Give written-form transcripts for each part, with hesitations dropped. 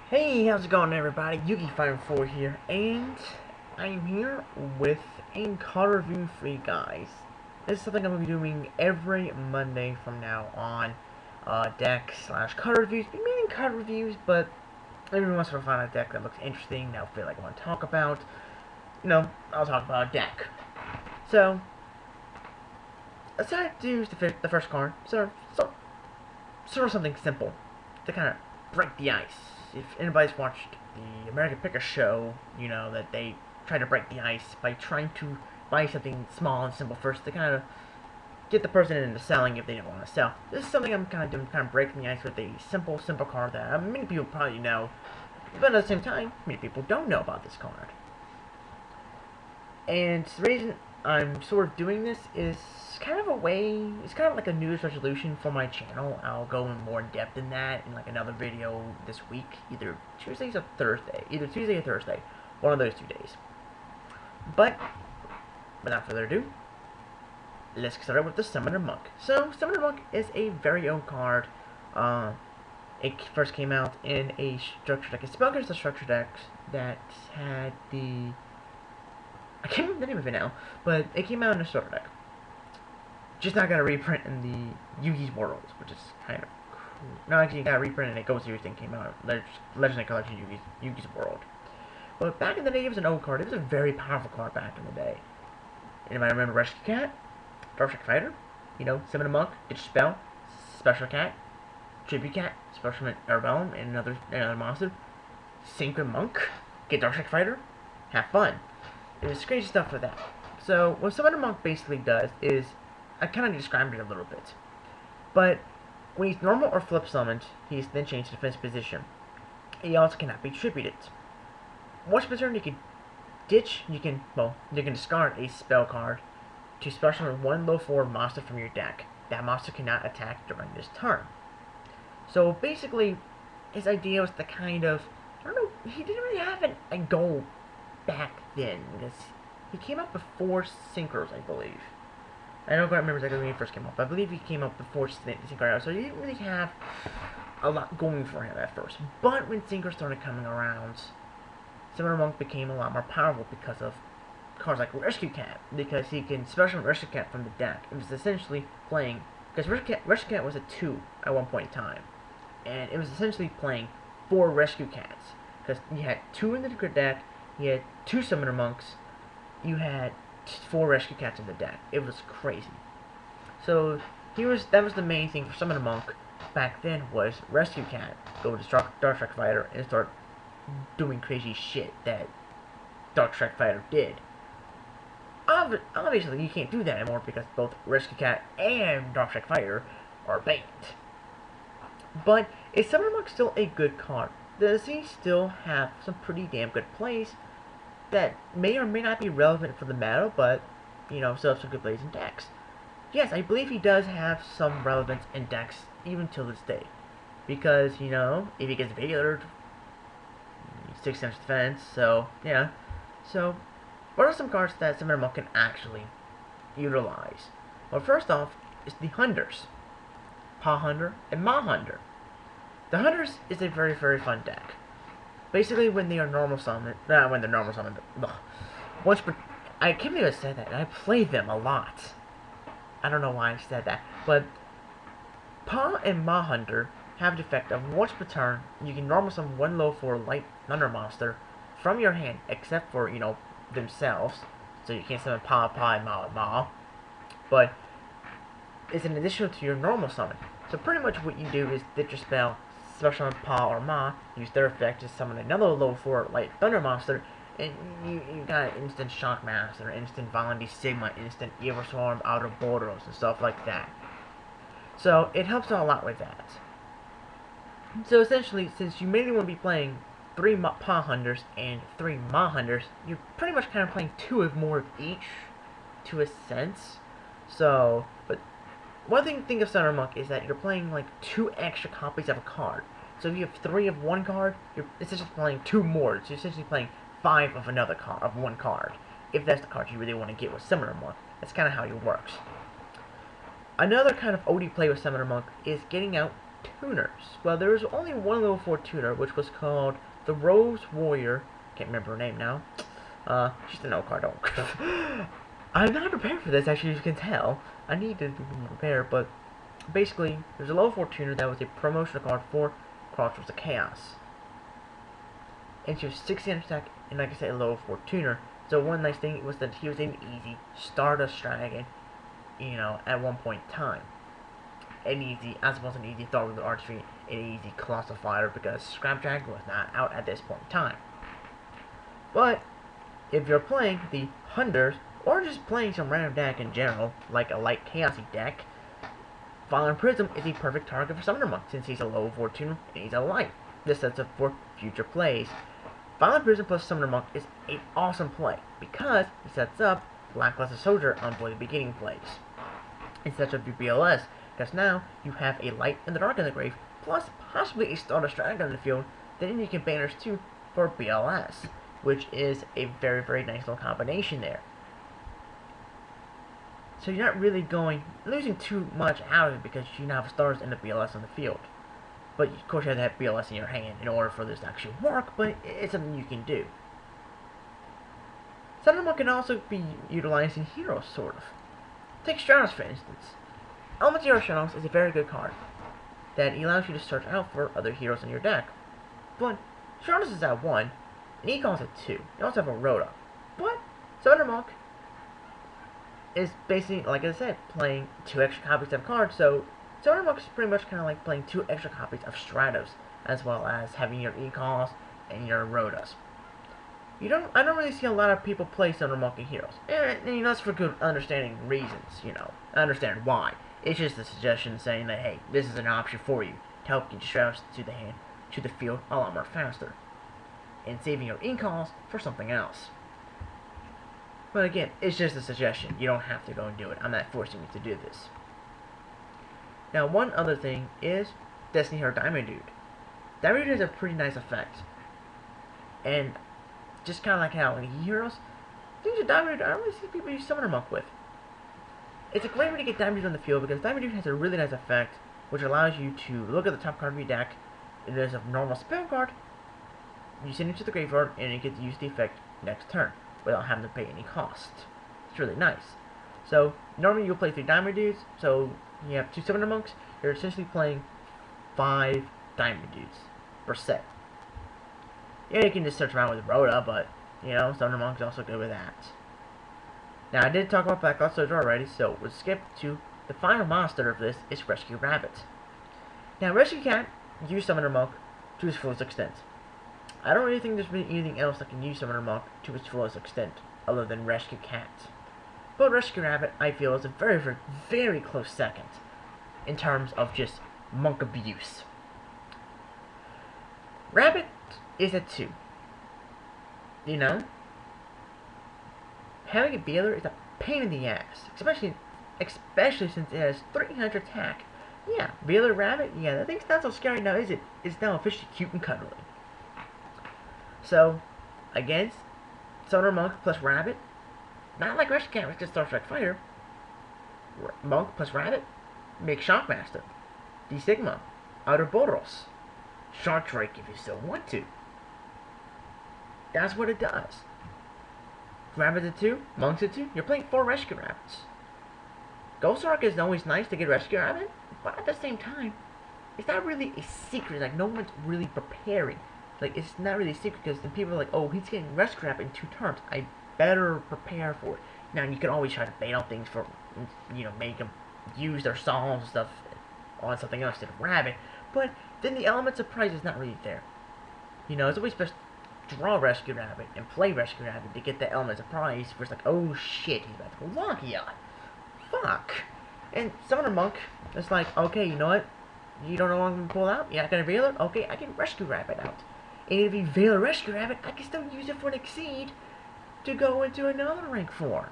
Hey, how's it going everybody? Yugi54 here, and I'm here with a card review for you guys. This is something I'm going to be doing every Monday from now on. Deck / card reviews, mainly card reviews, but every once in a while I find a deck that looks interesting, that I feel like I want to talk about. I'll talk about a deck. So, I decided to use the first card, sort of something simple, to kind of break the ice. If anybody's watched the American Picker Show, you know that they try to break the ice by trying to buy something small and simple first to kind of get the person into selling if they don't want to sell. This is something I'm kind of doing, kind of breaking the ice with a simple card that many people probably know, but at the same time, many people don't know about this card. And the reason I'm sort of doing this is kind of a way, it's kind of like a news resolution for my channel. I'll go in more in depth in that in like another video this week, either Tuesday or Thursday, one of those 2 days. But, without further ado, let's get started with the Summoner Monk. So, Summoner Monk is a very old card. It first came out in a structure deck. It's about a structure deck that had the... I can't remember the name of it now, but it came out in a starter deck. Just not got a reprint in the Yugi's World, which is kind of cool. No, actually, got a reprint and it goes everything came out. Legendary Collection Yugi's World. But back in the day, it was an old card. It was a very powerful card back in the day. Anybody remember Rescue Cat? Darkshock Fighter? You know, Summon a Monk, get your spell, Special Cat, Tribute Cat, Special Arbellum, and another monster. Synchro Monk, get Darkshock Fighter, have fun. It was crazy stuff for that. So, what Summoner Monk basically does is, I kind of described it a little bit. But, when he's normal or flip summoned, he's then changed to defense position. He also cannot be tributed. Once per turn, you can ditch, you can discard a spell card to special summon one low 4 monster from your deck. That monster cannot attack during this turn. So, basically, his idea was to kind of, I don't know, he didn't really have a goal back then, because he came out before Synchros, I believe. I don't quite remember exactly when he first came up, but I believe he came up before Synchros, so he didn't really have a lot going for him at first. But when Synchros started coming around, Summoner Monk became a lot more powerful because of cards like Rescue Cat, because he can special Rescue Cat from the deck. It was essentially playing, because Rescue Cat was a 2 at one point in time, and it was essentially playing 4 Rescue Cats, because you had 2 in the deck, you had 2 Summoner Monks, you had 4 Rescue Cats in the deck. It was crazy. So that was the main thing for Summoner Monk back then, was Rescue Cat, go to Darkshock Fighter and start doing crazy shit that Darkshock Fighter did. Obviously, you can't do that anymore because both Rescue Cat and Darkshock Fighter are banned. But is Summoner Monk still a good card? Does he still have some pretty damn good plays that may or may not be relevant for the meta, but, you know, still have some good plays in decks? Yes, I believe he does have some relevance in decks even till this day. Because, you know, if he gets Veilered, 6 times defense, so, yeah. So, what are some cards that Summoner Monk can actually utilize? Well, first off, is the Hunters. Pa Hunter and Ma Hunter. The Hunters is a very, very fun deck. Basically, when they are normal summoned, when they're normal summoned, I can't believe I said that, I play them a lot. I don't know why I said that, but Pa and Ma Hunter have the effect of once per turn, you can normal summon one low 4 light thunder monster from your hand, except for, you know, themselves. So you can't summon Pa and Ma, but it's an addition to your normal summon. So pretty much what you do is ditch your spell, special summon Pa or Ma, use their effect to summon another low 4 light thunder monster, and you got instant Shockmaster, instant Volandy Sigma, instant Evil Swarm, Outer Boros, and stuff like that. So it helps out a lot with that. So essentially, since you mainly want to be playing 3 Pa Hunters and 3 Ma Hunters, you're pretty much kind of playing 2 of more of each, to a sense. So, but one thing of Summoner Monk is that you're playing like 2 extra copies of a card. So if you have 3 of one card, you're essentially playing 2 more. So you're essentially playing 5 of another card, of one card. If that's the card you really want to get with Summoner Monk. That's kind of how it works. Another kind of OD play with Summoner Monk is getting out tuners. Well, there was only one level 4 tuner, which was called the Rose Warrior. Can't remember her name now. She's the no card. I'm not prepared for this, actually, as you can tell. I need to be more prepared, but basically, there's a level 4 tuner that was a promotional card for Crossroads of Chaos. And she was 60 attack, and like I said, a level 4 tuner. So one nice thing was that he was an easy Stardust Dragon, you know, at one point in time. An easy, as opposed to an easy Thor with Archery, an easy Colossal Fighter, because Scrap Dragon was not out at this point in time. But, if you're playing the Hunters, or just playing some random deck in general, like a light Chaosy deck, Fallen Prism is a perfect target for Summoner Monk, since he's a level 4 tuner and he's a light. This sets up for future plays. Fallen Prism plus Summoner Monk is an awesome play, because he sets up Blackluster Soldier on both the beginning plays. It sets up your BLS, because now you have a light and the dark in the grave, plus possibly a Stardust Dragon on the field, then you can banners too for BLS, which is a very, very nice little combination there. So you're not really losing too much out of it because you now have stars and the BLS on the field. But of course you have to have BLS in your hand in order for this to actually work, but it's something you can do. Summoner Monk can also be utilized in heroes, sort of. Take Stratos for instance. Element Hero Stratos is a very good card that allows you to search out for other heroes in your deck. But Stratos is at 1, and he calls it 2. You also have a Rhoda. But Summoner Monk is basically, like I said, playing 2 extra copies of cards, so Summoner Monk is pretty much kind of like playing 2 extra copies of Stratos, as well as having your E-Calls and your Rhodas. I don't really see a lot of people play Summoner Monk in Heroes, and you know, that's for good understanding reasons, you know, I understand why. It's just a suggestion saying that, hey, this is an option for you to help get Stratos to the hand, to the field a lot more faster, and saving your E-Calls for something else. But again, it's just a suggestion. You don't have to go and do it. I'm not forcing you to do this. Now, one other thing is Destiny Hero Diamond Dude. Diamond Dude has a pretty nice effect. And just kind of like how in Heroes, things with Diamond Dude, I don't really see people use Summoner Monk with. It's a great way to get Diamond Dude on the field because Diamond Dude has a really nice effect which allows you to look at the top card of your deck. It is a normal spell card. You send it to the graveyard and you get to use the effect next turn without having to pay any cost. It's really nice. So, normally you'll play 3 Diamond Dudes, so you have 2 Summoner Monks, you're essentially playing 5 Diamond Dudes per set. Yeah, you can just search around with Rhoda, but, you know, Summoner Monk's also good with that. Now, I did talk about Blackluster Soldier already, so we'll skip to the final monster of this is Rescue Rabbit. Now, Rescue Cat uses Summoner Monk to its fullest extent. I don't really think there's really anything else that can use Summoner Monk to its fullest extent, other than Rescue Cat. But Rescue Rabbit, I feel, is a very, very, very close second, in terms of just Monk abuse. Rabbit is at 2. You know? Having a Baylor is a pain in the ass, especially since it has 300 attack. Yeah, Baylor Rabbit, yeah, that thing's not so scary now, is it? It's now officially cute and cuddly. So, against Summoner Monk plus Rabbit, not like Rescue Cat, which is Star Strike Fighter. Monk plus Rabbit, make Shockmaster, D Sigma, Ouroboros, Shark Drake if you still want to. That's what it does. Rabbit's at 2, Monk's at 2, you're playing 4 Rescue Rabbits. Ghost Arc is always nice to get Rescue Rabbit, but at the same time, it's not really a secret, like no one's really preparing. Like, it's not really a secret because then people are like, oh, he's getting Rescue Rabbit in 2 turns. I better prepare for it. Now, you can always try to bait out things for, you know, make them use their songs and stuff on something else instead of Rabbit. But then the element of surprise is not really there. You know, it's always best to draw Rescue Rabbit and play Rescue Rabbit to get the element of surprise where it's like, oh shit, he's about to lock ya. Fuck. And Summoner Monk is like, okay, you know what? You don't know what I'm going to pull out? You're not going to Veiler? Okay, I can Rescue Rabbit out. And if you Veiler Rescue Rabbit, I can still use it for an Exceed to go into another rank 4.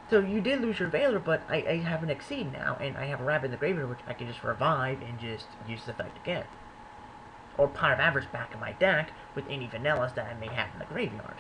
So you did lose your Veiler, but I have an Exceed now, and I have a Rabbit in the graveyard, which I can just revive and just use the effect again. Or Pot of Avarice back in my deck with any vanillas that I may have in the graveyard.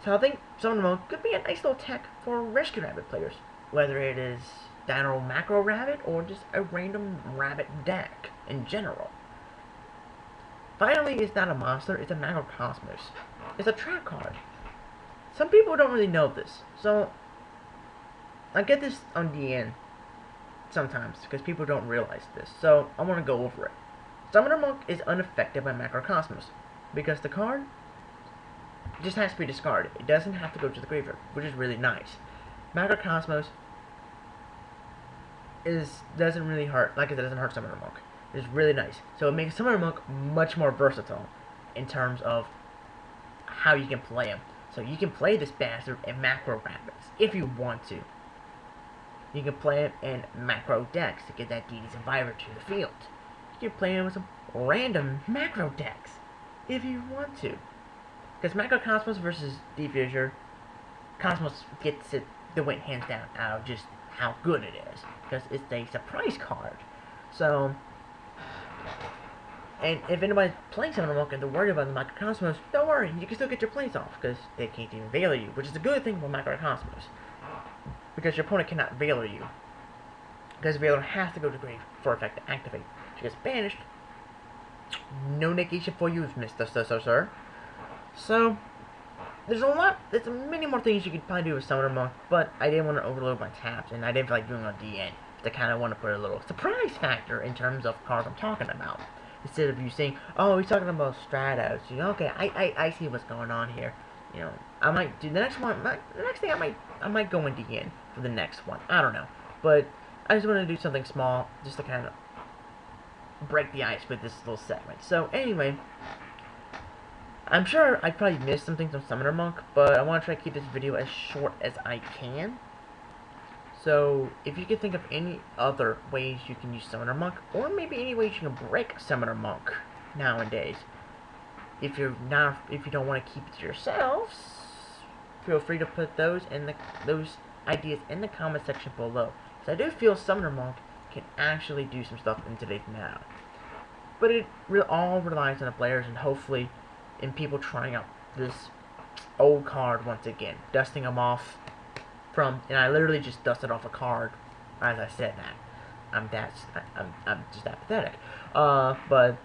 So I think Summoner Monk could be a nice little tech for Rescue Rabbit players. Whether it is Dino Macro Rabbit or just a random rabbit deck in general. Finally, it's not a monster, it's a Macrocosmos. It's a trap card. Some people don't really know this, so I get this on DN sometimes because people don't realize this, so I want to go over it. Summoner Monk is unaffected by Macrocosmos because the card just has to be discarded. It doesn't have to go to the graveyard, which is really nice. Macrocosmos doesn't really hurt, like I said, it doesn't hurt Summoner Monk. It's really nice. So it makes Summoner Monk much more versatile in terms of how you can play him. So you can play this bastard in Macro Rabbits if you want to. You can play him in Macro decks to get that DD Survivor to the field. You can play him with some random Macro decks if you want to. Because Macrocosmos versus Deep Fissure, Cosmos gets it the win hands down out of just how good it is. Because it's a surprise card. So, and if anybody's playing Summoner Monk and they're worried about the Macrocosmos, don't worry, you can still get your plays off, because they can't even Veiler you, which is a good thing for Macrocosmos. Because your opponent cannot Veiler you. Because Veiler has to go to grave for effect to activate. She gets banished. No negation for you, Mr. Sir. So, there's many more things you could probably do with Summoner Monk, but I didn't want to overload my taps, and I didn't feel like doing it on DN. I kind of want to put a little surprise factor in terms of cards I'm talking about. Instead of you saying, oh, he's talking about Stratos. You know, okay, I see what's going on here. You know, I might do the next one. The next thing I might go in DN for the next one. I don't know, but I just want to do something small just to kind of break the ice with this little segment. So anyway, I'm sure I probably missed some things on Summoner Monk, but I want to try to keep this video as short as I can. So, if you can think of any other ways you can use Summoner Monk, or maybe any ways you can break Summoner Monk nowadays, if you don't want to keep it to yourselves, feel free to put those ideas in the comment section below. Because I do feel Summoner Monk can actually do some stuff in today's meta. But it all relies on the players and hopefully in people trying out this old card once again, dusting them off. And I literally just dusted off a card as I said that. I'm just that pathetic. But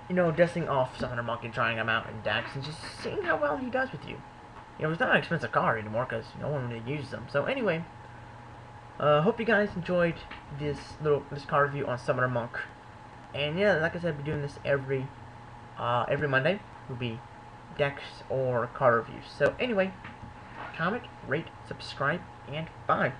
you know, dusting off Summoner Monk and trying him out in decks and just seeing how well he does with you. You know, it's not an expensive card anymore because no one really uses them. So anyway, hope you guys enjoyed this card review on Summoner Monk. And yeah, like I said, I'll be doing this every Monday. Will be decks or card reviews. So anyway, comment, rate, subscribe, and bye.